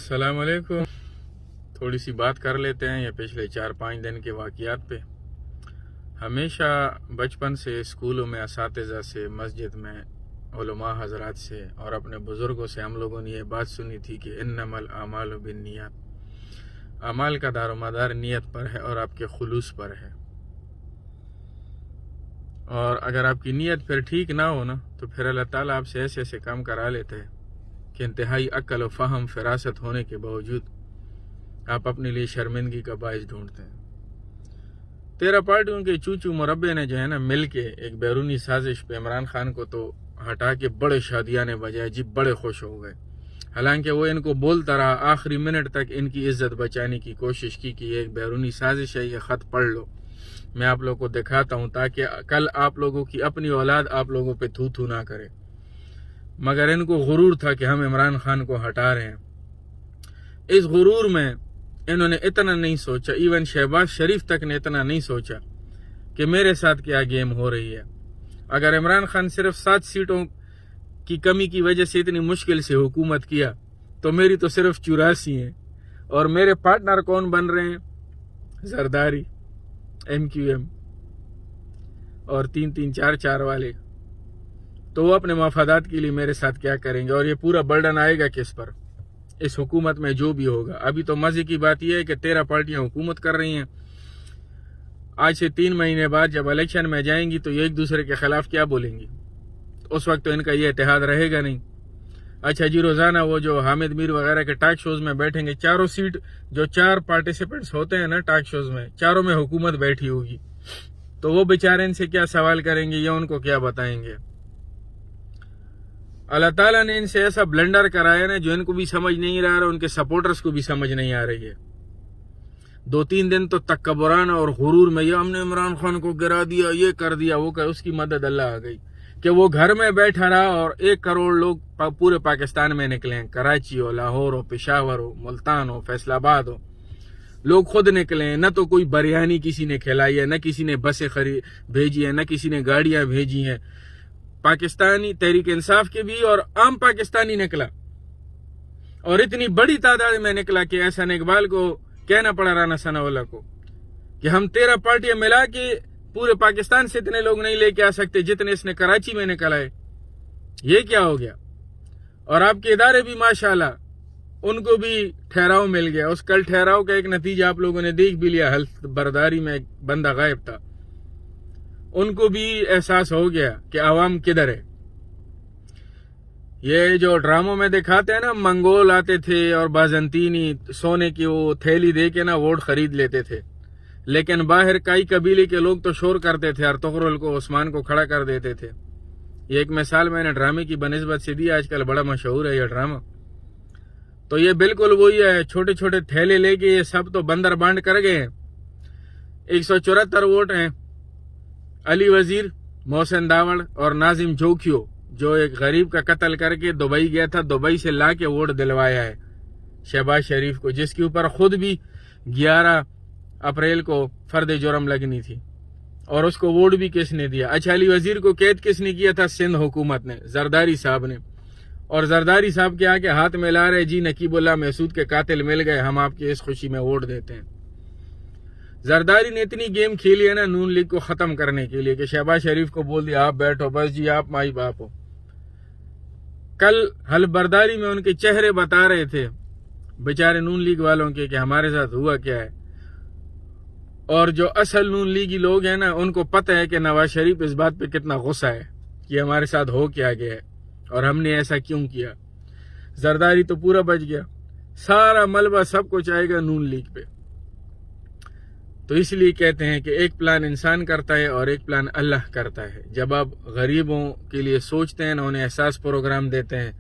السلام علیکم. تھوڑی سی بات کر لیتے ہیں یہ پچھلے 4-5 دن کے واقعات پہ. ہمیشہ بچپن سے اسکولوں میں اساتذہ سے، مسجد میں علماء حضرات سے اور اپنے بزرگوں سے ہم لوگوں نے یہ بات سنی تھی کہ انما الاعمال بالنیات. اعمال کا دار و مدار نیت پر ہے اور آپ کے خلوص پر ہے. اور اگر آپ کی نیت پھر ٹھیک نہ ہو نا تو پھر اللہ تعالیٰ آپ سے ایسے ایسے کام کرا لیتے ہیں کہ انتہائی عقل و فہم فراست ہونے کے باوجود آپ اپنے لیے شرمندگی کا باعث ڈھونڈتے ہیں. 13 پارٹیوں کے چوچو مربے نے جو ہے نا مل کے ایک بیرونی سازش پہ عمران خان کو تو ہٹا کے بڑے شادیانے بجائے جی بڑے خوش ہو گئے. حالانکہ وہ ان کو بولتا رہا، آخری منٹ تک ان کی عزت بچانے کی کوشش کی کہ یہ ایک بیرونی سازش ہے، یہ خط پڑھ لو، میں آپ لوگوں کو دکھاتا ہوں تاکہ کل آپ لوگوں کی اپنی اولاد آپ لوگوں پہ تھو تھو نہ کرے. مگر ان کو غرور تھا کہ ہم عمران خان کو ہٹا رہے ہیں. اس غرور میں انہوں نے اتنا نہیں سوچا، ایون شہباز شریف تک نے اتنا نہیں سوچا کہ میرے ساتھ کیا گیم ہو رہی ہے. اگر عمران خان صرف 7 سیٹوں کی کمی کی وجہ سے اتنی مشکل سے حکومت کیا تو میری تو صرف 84 ہیں. اور میرے پارٹنر کون بن رہے ہیں؟ زرداری، MQM اور 3-3 4-4 والے. تو وہ اپنے مفادات کے لیے میرے ساتھ کیا کریں گے؟ اور یہ پورا برڈن آئے گا کس پر؟ اس حکومت میں جو بھی ہوگا. ابھی تو مزے کی بات یہ ہے کہ 13 پارٹیاں حکومت کر رہی ہیں. آج سے 3 مہینے بعد جب الیکشن میں جائیں گی تو یہ ایک دوسرے کے خلاف کیا بولیں گی؟ اس وقت تو ان کا یہ اتحاد رہے گا نہیں. اچھا جی، روزانہ وہ جو حامد میر وغیرہ کے ٹاک شوز میں بیٹھیں گے، چاروں سیٹ جو 4 پارٹیسپینٹس ہوتے ہیں نا ٹاک شوز میں، چاروں میں حکومت بیٹھی ہوگی. تو وہ بیچارے ان سے کیا سوال کریں گے یا ان کو کیا بتائیں گے؟ اللہ تعالیٰ نے ان سے ایسا بلنڈر کرایا نا جو ان کو بھی سمجھ نہیں رہا، ان کے سپورٹرز کو بھی سمجھ نہیں آ رہی ہے. 2-3 دن تو تکبرانہ اور غرور میں یہ ہم نے عمران خان کو گرا دیا، یہ کر دیا، وہ کر، اس کی مدد اللہ آ گئی کہ وہ گھر میں بیٹھا رہا اور 1 کروڑ لوگ پورے پاکستان میں نکلے ہیں. کراچی ہو، لاہور ہو، پشاور ہو، ملتان ہو، فیصل آباد ہو، لوگ خود نکلے ہیں. نہ تو کوئی بریانی کسی نے کھلائی ہے، نہ کسی نے بسیں بھیجی ہیں، نہ کسی نے گاڑیاں بھیجی ہیں. پاکستانی تحریک انصاف کے بھی اور عام پاکستانی نکلا، اور اتنی بڑی تعداد میں نکلا کہ احسان اقبال کو کہنا پڑا رانا ثناءاللہ کو کہ ہم 13 پارٹیاں ملا کے پورے پاکستان سے اتنے لوگ نہیں لے کے آ سکتے جتنے اس نے کراچی میں نکلائے. یہ کیا ہو گیا؟ اور آپ کے ادارے بھی ماشاءاللہ ان کو بھی ٹھہراؤ مل گیا. اس کل ٹھہراؤ کا ایک نتیجہ آپ لوگوں نے دیکھ بھی لیا، حلف برداری میں ایک بندہ غائب تھا. ان کو بھی احساس ہو گیا کہ عوام کدھر ہے. یہ جو ڈراموں میں دکھاتے ہیں نا، منگول آتے تھے اور بازنطینی سونے کی وہ تھیلی دے کے نا ووٹ خرید لیتے تھے، لیکن باہر کئی قبیلے کے لوگ تو شور کرتے تھے، ارطغرل کو، عثمان کو کھڑا کر دیتے تھے. یہ ایک مثال میں نے ڈرامے کی بنسبت سے دی، آج کل بڑا مشہور ہے یہ ڈرامہ. تو یہ بالکل وہی ہے، چھوٹے چھوٹے تھیلے لے کے یہ سب تو بندر بانڈ کر گئے ہیں. 174 ووٹ ہیں. علی وزیر، محسن داوڑ اور ناظم جوکھیو جو ایک غریب کا قتل کر کے دبئی گیا تھا، دبئی سے لا کے ووٹ دلوایا ہے شہباز شریف کو، جس کے اوپر خود بھی 11 اپریل کو فرد جرم لگنی تھی. اور اس کو ووٹ بھی کس نے دیا؟ اچھا، علی وزیر کو قید کس نے کیا تھا؟ سندھ حکومت نے، زرداری صاحب نے. اور زرداری صاحب کے آگے ہاتھ میں لا رہے، جی نقیب اللہ محسود کے قاتل مل گئے، ہم آپ کی اس خوشی میں ووٹ دیتے ہیں. زرداری نے اتنی گیم کھیلی ہے نا نون لیگ کو ختم کرنے کے لیے کہ شہباز شریف کو بول دیا آپ بیٹھو، بس جی آپ مائی باپ ہو. کل حلف برداری میں ان کے چہرے بتا رہے تھے بیچارے نون لیگ والوں کے کہ ہمارے ساتھ ہوا کیا ہے. اور جو اصل نون لیگی لوگ ہیں نا ان کو پتہ ہے کہ نواز شریف اس بات پہ کتنا غصہ ہے کہ ہمارے ساتھ ہو کیا گیا ہے اور ہم نے ایسا کیوں کیا. زرداری تو پورا بچ گیا، سارا ملبہ سب کچھ آئے گا نون لیگ پہ. تو اس لیے کہتے ہیں کہ ایک پلان انسان کرتا ہے اور ایک پلان اللہ کرتا ہے. جب آپ غریبوں کے لیے سوچتے ہیں نا، انہیں احساس پروگرام دیتے ہیں،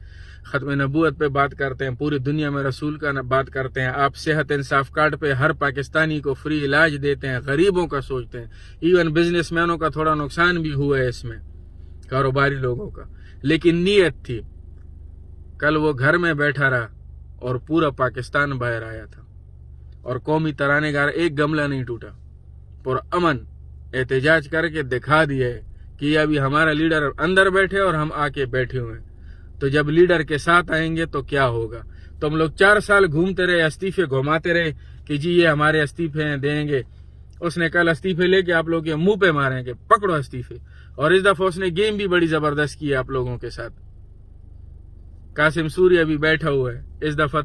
ختم نبوت پہ بات کرتے ہیں، پوری دنیا میں رسول کا بات کرتے ہیں، آپ صحت انصاف کارڈ پہ ہر پاکستانی کو فری علاج دیتے ہیں، غریبوں کا سوچتے ہیں. ایون بزنس مینوں کا تھوڑا نقصان بھی ہوا ہے اس میں، کاروباری لوگوں کا، لیکن نیت تھی. کل وہ گھر میں بیٹھا رہا اور پورا پاکستان باہر آیا تھا، اور قومی ترانے گار ایک گملہ نہیں ٹوٹا. پر امن احتجاج کر کے دکھا دیا ہے کہ ابھی ہمارا لیڈر اندر بیٹھے اور ہم آ کے بیٹھے ہوئے ہیں. تو جب لیڈر کے ساتھ آئیں گے تو کیا ہوگا؟ تو ہم لوگ 4 سال گھومتے رہے, استعفے گھماتے رہے کہ جی یہ ہمارے استعفے ہیں, دیں گے. اس نے کل استعفے لے کے آپ لوگ کے منہ پہ مارے کہ پکڑو استعفے. اور اس دفعہ اس نے گیم بھی بڑی زبردست کی ہے آپ لوگوں کے ساتھ. قاسم سوریہ بھی بیٹھا ہوا ہے, اس دفعہ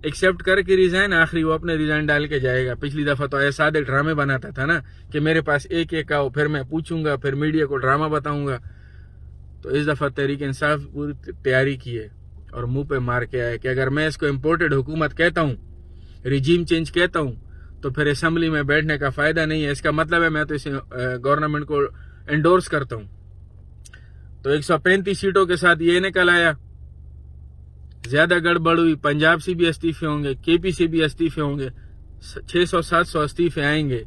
ایکسیپٹ کر کے ریزائن, آخری وہ اپنے ریزائن ڈال کے جائے گا. پچھلی دفعہ تو ایسا ایک ڈرامے بناتا تھا نا کہ میرے پاس ایک آؤ, پھر میں پوچھوں گا, پھر میڈیا کو ڈرامہ بتاؤں گا. تو اس دفعہ تحریک انصاف پوری تیاری کی ہے اور منہ پہ مار کے آئے کہ اگر میں اس کو امپورٹڈ حکومت کہتا ہوں, ریجیم چینج کہتا ہوں, تو پھر اسمبلی میں بیٹھنے کا فائدہ نہیں ہے. اس کا مطلب ہے میں تو اسے گورنمنٹ کو انڈورس کرتا ہوں. تو 135 سیٹوں کے ساتھ یہ نکل آیا. زیادہ گڑبڑ ہوئی, پنجاب سے بھی استعفے ہوں گے, کے پی سے بھی استعفے ہوں گے, 600-700 استعفے آئیں گے.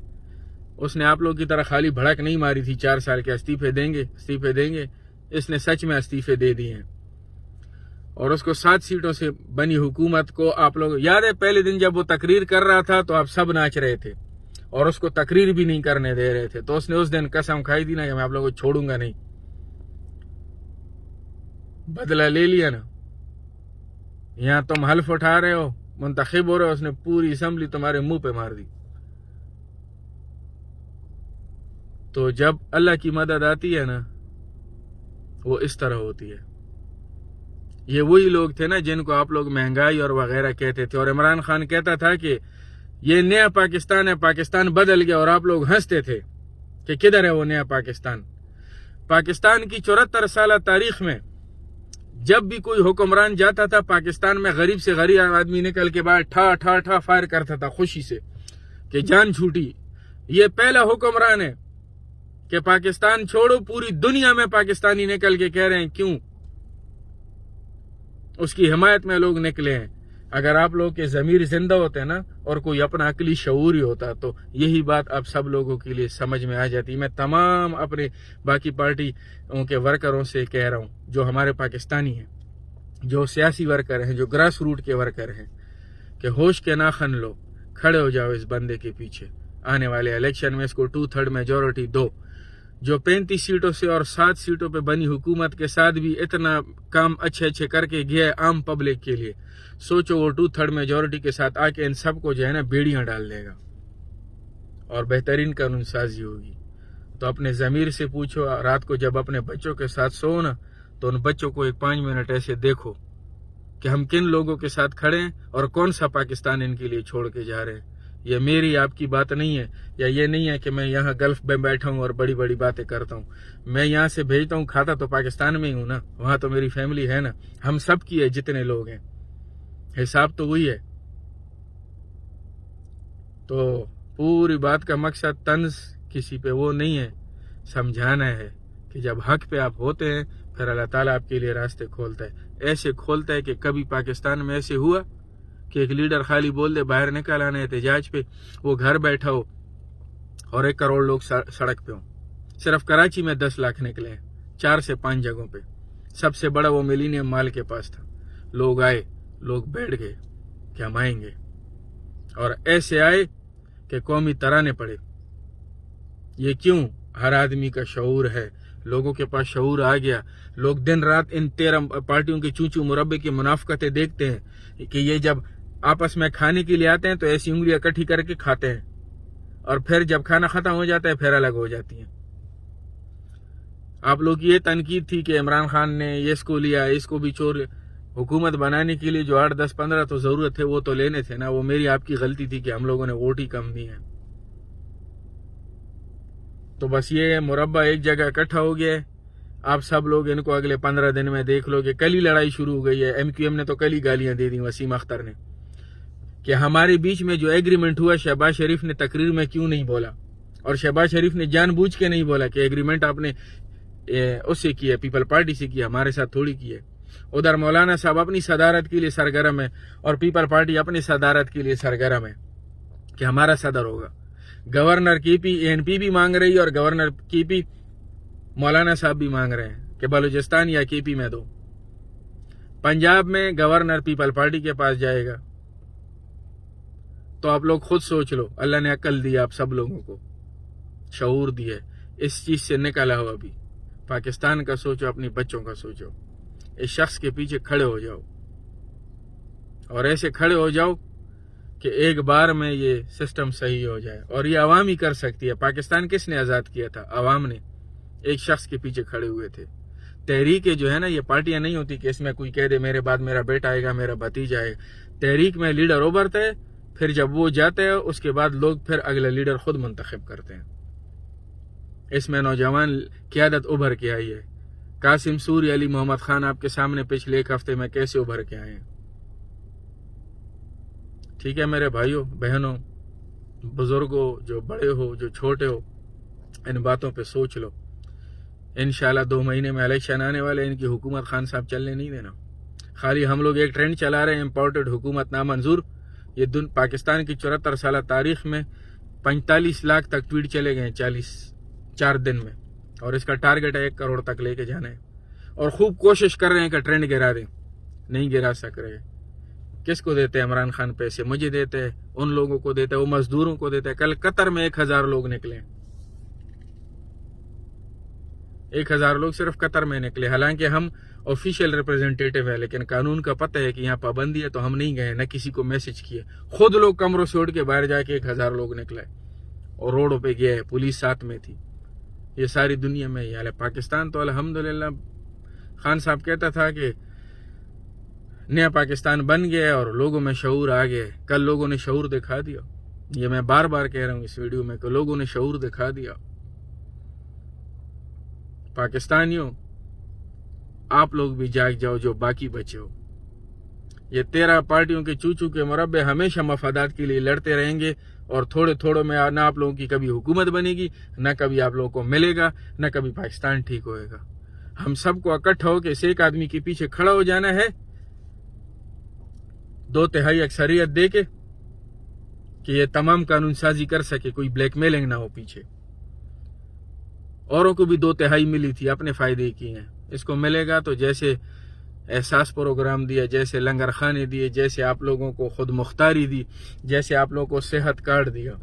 اس نے آپ لوگ کی طرح خالی بھڑک نہیں ماری تھی 4 سال کے استعفے دیں گے استعفے دیں گے. اس نے سچ میں استعفے دے دیے ہیں. اور اس کو 7 سیٹوں سے بنی حکومت کو آپ لوگ یاد ہے, پہلے دن جب وہ تقریر کر رہا تھا تو آپ سب ناچ رہے تھے اور اس کو تقریر بھی نہیں کرنے دے رہے تھے. تو اس نے اس دن قسم کھائی تھی نا کہ میں آپ لوگوں کو چھوڑوں گا نہیں. بدلہ لے لیا نا. یہاں تم حلف اٹھا رہے ہو, منتخب ہو رہے ہو, اس نے پوری اسمبلی تمہارے منہ پہ مار دی. تو جب اللہ کی مدد آتی ہے نا وہ اس طرح ہوتی ہے. یہ وہی لوگ تھے نا جن کو آپ لوگ مہنگائی اور وغیرہ کہتے تھے, اور عمران خان کہتا تھا کہ یہ نیا پاکستان ہے, پاکستان بدل گیا, اور آپ لوگ ہنستے تھے کہ کدھر ہے وہ نیا پاکستان. پاکستان کی 74 سالہ تاریخ میں جب بھی کوئی حکمران جاتا تھا پاکستان میں, غریب سے غریب آدمی نکل کے باہر ٹھا ٹھا ٹھا فائر کرتا تھا خوشی سے کہ جان چھوٹی. یہ پہلا حکمران ہے کہ پاکستان چھوڑو, پوری دنیا میں پاکستانی نکل کے کہہ رہے ہیں کیوں, اس کی حمایت میں لوگ نکلے ہیں. اگر آپ لوگ کے ضمیر زندہ ہوتے نا اور کوئی اپنا عقلی شعور ہی ہوتا تو یہی بات آپ سب لوگوں کے لیے سمجھ میں آ جاتی. میں تمام اپنے باقی پارٹیوں کے ورکروں سے کہہ رہا ہوں جو ہمارے پاکستانی ہیں, جو سیاسی ورکر ہیں, جو گراس روٹ کے ورکر ہیں, کہ ہوش کے ناخن لو, کھڑے ہو جاؤ اس بندے کے پیچھے. آنے والے الیکشن میں اس کو 2/3 میجورٹی دو. جو 35 سیٹوں سے اور 7 سیٹوں پہ بنی حکومت کے ساتھ بھی اتنا کام اچھے کر کے گیا ہے عام پبلک کے لیے, سوچو وہ 2/3 میجورٹی کے ساتھ آ کے ان سب کو جو ہے نا بیڑیاں ڈال دے گا اور بہترین قانون سازی ہوگی. تو اپنے ضمیر سے پوچھو, رات کو جب اپنے بچوں کے ساتھ سو نا تو ان بچوں کو 5 منٹ ایسے دیکھو کہ ہم کن لوگوں کے ساتھ کھڑے ہیں اور کون سا پاکستان ان کے لیے چھوڑ کے جا رہے ہیں. یہ میری آپ کی بات نہیں ہے, یا یہ نہیں ہے کہ میں یہاں گلف میں بیٹھا ہوں اور بڑی بڑی باتیں کرتا ہوں. میں یہاں سے بھیجتا ہوں, کھاتا تو پاکستان میں ہی ہوں نا, وہاں تو میری فیملی ہے نا. ہم سب کی ہے جتنے لوگ ہیں, حساب تو وہی ہے. تو پوری بات کا مقصد طنز کسی پہ وہ نہیں ہے, سمجھانا ہے کہ جب حق پہ آپ ہوتے ہیں پھر اللہ تعالیٰ آپ کے لیے راستے کھولتا ہے. ایسے کھولتا ہے کہ کبھی پاکستان میں ایسے ہوا کہ ایک لیڈر خالی بول دے باہر نکل آنے احتجاج پہ, وہ گھر بیٹھا ہو اور 1 کروڑ لوگ سڑک پہ ہوں. صرف کراچی میں 10 لاکھ نکلے ہیں 4 سے 5 جگہوں پہ. سب سے بڑا وہ ملینیم مال کے پاس تھا. لوگ آئے, لوگ بیٹھ گئے کہ ہم آئیں گے, اور ایسے آئے کہ قومی ترانے پڑے. یہ کیوں؟ ہر آدمی کا شعور ہے, لوگوں کے پاس شعور آ گیا. لوگ دن رات ان 13 پارٹیوں کے چونچو مربے کی منافقتیں دیکھتے ہیں کہ یہ جب آپس میں کھانے کے لیے آتے ہیں تو ایسی انگلیاں اکٹھی کر کے کھاتے ہیں, اور پھر جب کھانا ختم ہو جاتا ہے پھر الگ ہو جاتی ہیں. آپ لوگ کی یہ تنقید تھی کہ عمران خان نے یہ اس کو لیا, اس کو بھی چور. حکومت بنانے کے لیے جو 8, 10, 15 تو ضرورت ہے وہ تو لینے تھے نا. وہ میری آپ کی غلطی تھی کہ ہم لوگوں نے ووٹ ہی کم دی ہیں. تو بس یہ مربع ایک جگہ اکٹھا ہو گیا ہے. آپ سب لوگ ان کو اگلے 15 دن میں دیکھ لو گے. کل ہی لڑائی شروع ہو گئی ہے. MQM نے تو کل ہی گالیاں دے دی وسیم اختر نے کہ ہمارے بیچ میں جو ایگریمنٹ ہوا شہباز شریف نے تقریر میں کیوں نہیں بولا, اور شہباز شریف نے جان بوجھ کے نہیں بولا کہ ایگریمنٹ آپ نے اس سے کیا, پیپل پارٹی سے کیا, ہمارے ساتھ تھوڑی کی ہے. ادھر مولانا صاحب اپنی صدارت کے لیے سرگرم ہے اور پیپل پارٹی اپنی صدارت کے لیے سرگرم ہے کہ ہمارا صدر ہوگا. گورنر کی پی ANP بھی مانگ رہی ہے اور گورنر کی پی مولانا صاحب بھی مانگ رہے ہیں کہ بلوچستان یا KP میں دو. پنجاب میں گورنر پیپل پارٹی کے پاس جائے گا. تو آپ لوگ خود سوچ لو, اللہ نے عقل دی آپ سب لوگوں کو, شعور دیا ہے, اس چیز سے نکلا ہو. ابھی پاکستان کا سوچو, اپنی بچوں کا سوچو, اس شخص کے پیچھے کھڑے ہو جاؤ اور ایسے کھڑے ہو جاؤ کہ ایک بار میں یہ سسٹم صحیح ہو جائے. اور یہ عوام ہی کر سکتی ہے. پاکستان کس نے آزاد کیا تھا؟ عوام نے. ایک شخص کے پیچھے کھڑے ہوئے تھے. تحریک جو ہے نا، یہ پارٹیاں نہیں ہوتی کہ اس میں کوئی کہہ دے میرے بعد میرا بیٹا آئے گا، میرا بھتیجا آئے گا. تحریک میں لیڈر ابھرتا ہے، پھر جب وہ جاتا ہے اس کے بعد لوگ پھر اگلا لیڈر خود منتخب کرتے ہیں. اس میں نوجوان قیادت ابھر کے آئی ہے. قاسم سوری، علی محمد خان آپ کے سامنے پچھلے ایک ہفتے میں کیسے ابھر کے آئے ہیں. ٹھیک ہے میرے بھائیوں بہنوں، بزرگوں، جو بڑے ہو جو چھوٹے ہو، ان باتوں پہ سوچ لو. انشاءاللہ 2 مہینے میں الیکشن آنے والے. ان کی حکومت خان صاحب چلنے نہیں دینا. خالی ہم لوگ ایک ٹرینڈ چلا رہے ہیں، امپورٹڈ حکومت نامنظور. یہ پاکستان کی 74 سالہ تاریخ میں 45 لاکھ تک ٹویٹ چلے گئے 4 دن میں، اور اس کا ٹارگٹ ہے 1 کروڑ تک لے کے جانا ہے. اور خوب کوشش کر رہے ہیں کہ ٹرینڈ گرا دیں. نہیں گرا سک رہے. کس کو دیتے ہیں عمران خان پیسے؟ مجھے دیتے ہیں، ان لوگوں کو دیتے ہیں، وہ مزدوروں کو دیتے ہیں. کل قطر میں 1000 لوگ نکلے. 1000 لوگ صرف قطر میں نکلے. حالانکہ ہم آفیشیل ریپرزنٹیٹیو ہے، لیکن قانون کا پتہ ہے کہ یہاں پابندی ہے تو ہم نہیں گئے، نہ کسی کو میسج کیے. خود لوگ کمروں سے اٹھ کے باہر جا کے 1000 لوگ نکلے اور روڈوں پہ گئے. پولیس ساتھ میں تھی. یہ ساری دنیا میں یہ حال ہے. پاکستان تو الحمدللہ خان صاحب کہتا تھا کہ نیا پاکستان بن گیا اور لوگوں میں شعور آ گیا. کل لوگوں نے شعور دکھا دیا. یہ میں بار بار کہہ رہا ہوں اس ویڈیو میں کہ لوگوں نے شعور دکھا دیا. پاکستانیوں، آپ لوگ بھی جاگ جاؤ جو باقی بچے ہو. یہ 13 پارٹیوں کے چوچو کے مربع ہمیشہ مفادات کے لیے لڑتے رہیں گے، اور تھوڑے میں نہ آپ لوگوں کی کبھی حکومت بنے گی، نہ کبھی آپ لوگوں کو ملے گا، نہ کبھی پاکستان ٹھیک ہوئے گا. ہم سب کو اکٹھا ہو کے اس ایک آدمی کے پیچھے کھڑا ہو جانا ہے، 2/3 اکثریت دے کے، کہ یہ تمام قانون سازی کر سکے. کوئی بلیک میلنگ نہ ہو پیچھے. اوروں کو بھی 2/3 ملی تھی، اپنے فائدے کی ہیں. اس کو ملے گا تو جیسے احساس پروگرام دیا، جیسے لنگر خانے دیے، جیسے آپ لوگوں کو خود مختاری دی، جیسے آپ لوگوں کو صحت کارڈ دیا،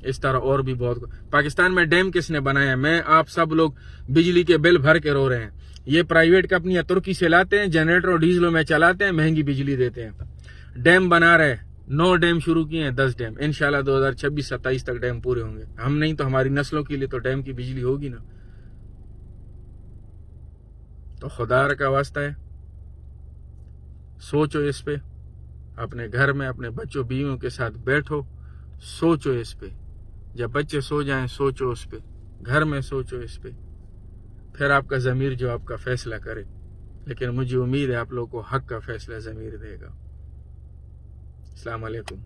اس طرح اور بھی بہت. پاکستان میں ڈیم کس نے بنایا؟ میں آپ سب لوگ بجلی کے بل بھر کے رو رہے ہیں. یہ پرائیویٹ کمپنیاں ترکی سے لاتے ہیں، جنریٹر اور ڈیزلوں میں چلاتے ہیں، مہنگی بجلی دیتے ہیں. ڈیم بنا رہے، 9 ڈیم شروع کیے ہیں، 10 ڈیم. انشاءاللہ 2026-27 تک ڈیم پورے ہوں گے. ہم نہیں تو ہماری نسلوں کے لیے تو ڈیم کی بجلی ہوگی نا. تو خدا کا واسطہ ہے، سوچو اس پہ. اپنے گھر میں اپنے بچوں بیویوں کے ساتھ بیٹھو، سوچو اس پہ. جب بچے سو جائیں سوچو اس پہ، گھر میں سوچو اس پہ. پھر آپ کا ضمیر جو آپ کا فیصلہ کرے. لیکن مجھے امید ہے آپ لوگوں کو حق کا فیصلہ ضمیر دے گا. السلام علیکم.